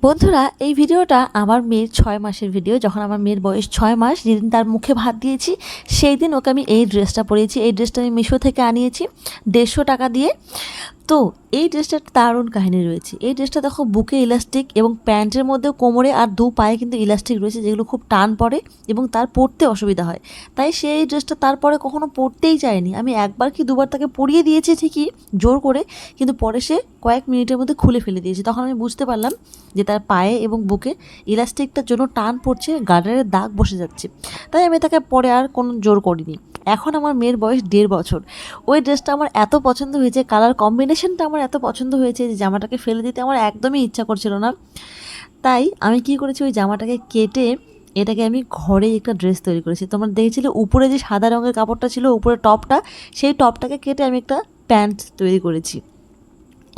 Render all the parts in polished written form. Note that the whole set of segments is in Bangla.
বন্ধুরা, এই ভিডিওটা আমার মেয়ের ৬ মাসের ভিডিও। যখন আমার মেয়ের বয়স ৬ মাস, যেদিন তার মুখে ভাত দিয়েছি সেই দিন ওকে আমি এই ড্রেসটা পরিয়েছি। এই ড্রেসটা আমি মিশো থেকে আনিয়েছি ১৫০ টাকা দিয়ে। তো এই ড্রেসটার দারুণ কাহিনী রয়েছে। এই ড্রেসটা দেখো, বুকে ইলাস্টিক এবং প্যান্টের মধ্যেও কোমরে আর দু পায়ে কিন্তু ইলাস্টিক রয়েছে, যেগুলো খুব টান পড়ে এবং তার পরতে অসুবিধা হয়। তাই সে এই ড্রেসটা তারপরে কখনো পরতেই চায়নি। আমি একবার কি দুবার তাকে পরিয়ে দিয়েছি ঠিকই, জোর করে, কিন্তু পরে সে কয়েক মিনিটের মধ্যে খুলে ফেলে দিয়েছে। তখন আমি বুঝতে পারলাম যে তার পায়ে এবং বুকে ইলাস্টিকটার জন্য টান পড়ছে, গার্ডারের দাগ বসে যাচ্ছে। তাই আমি তাকে পরে আর কোনো জোর করিনি। এখন আমার মেয়ের বয়স ১.৫ বছর। ওই ড্রেসটা আমার এত পছন্দ হয়েছে, কালার কম্বিনেশনটা আমার এত পছন্দ হয়েছে যে জামাটাকে ফেলে দিতে আমার একদমই ইচ্ছা করছিল না। তাই আমি কি করেছি, ওই জামাটাকে কেটে এটাকে আমি ঘরে একটা ড্রেস তৈরি করেছি। তোমরা দেখেছিলে উপরে যে সাদা রঙের কাপড়টা ছিল, উপরে টপটা, সেই টপটাকে কেটে আমি একটা প্যান্ট তৈরি করেছি।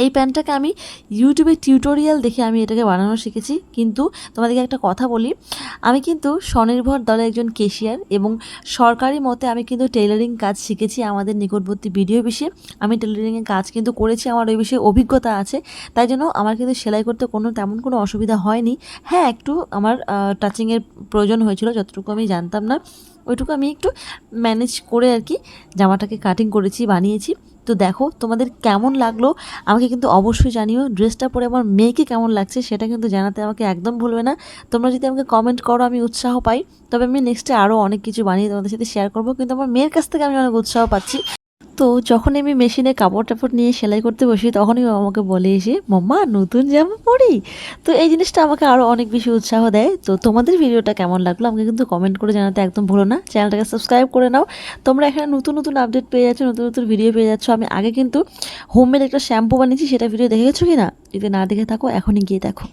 এই প্যান্টটাকে আমি ইউটিউবে টিউটোরিয়াল দেখে আমি এটাকে বানানো শিখেছি। কিন্তু তোমাদেরকে একটা কথা বলি, আমি কিন্তু স্বনির্ভর দলের একজন কেশিয়ার এবং সরকারি মতে আমি কিন্তু টেইলারিং কাজ শিখেছি আমাদের নিকটবর্তী ভিডিও অফিসে। আমি টেইলারিংয়ের কাজ কিন্তু করেছি, আমার ওই বিষয়ে অভিজ্ঞতা আছে। তাই জন্য আমার কিন্তু সেলাই করতে তেমন কোনো অসুবিধা হয়নি। হ্যাঁ, একটু আমার টাচিংয়ের প্রয়োজন হয়েছিল, যতটুকু আমি জানতাম না ওইটুকু আমি একটু ম্যানেজ করে আর কি জামাটাকে কাটিং করেছি, বানিয়েছি। তো দেখো তোমাদের কেমন লাগলো আমাকে কিন্তু অবশ্যই জানিও। ড্রেসটা পরে আমার মেয়েকে কেমন লাগছে সেটা কিন্তু জানাতে আমাকে একদম ভুলবে না। তোমরা যদি আমাকে কমেন্ট করো, আমি উৎসাহ পাই। তবে আমি নেক্সটে আরও অনেক কিছু বানিয়ে তোমাদের সাথে শেয়ার করবো। কিন্তু আমার মেয়ের কাছ থেকে আমি অনেক উৎসাহ পাচ্ছি। তো যখন আমি মেশিনে কাপড় টাপড় নিয়ে সেলাই করতে বসি, তখনই ও আমাকে বলে এসে, মাম্মা নতুন জামা পরি। তো এই জিনিসটা আমাকে আরও অনেক বেশি উৎসাহ দেয়। তো তোমাদের ভিডিওটা কেমন লাগলো আমাকে কিন্তু কমেন্ট করে জানাতে একদম ভুলো না। চ্যানেলটাকে সাবস্ক্রাইব করে নাও। তোমরা এখানে নতুন নতুন আপডেট পেয়ে যাচ্ছ, নতুন নতুন ভিডিও পেয়ে যাচ্ছ। আমি আগে কিন্তু হোমমেড একটা শ্যাম্পু বানিয়েছি, সেটা ভিডিও দেখে গেছো কি না? যদি না দেখে থাকো এখনই গিয়ে দেখো।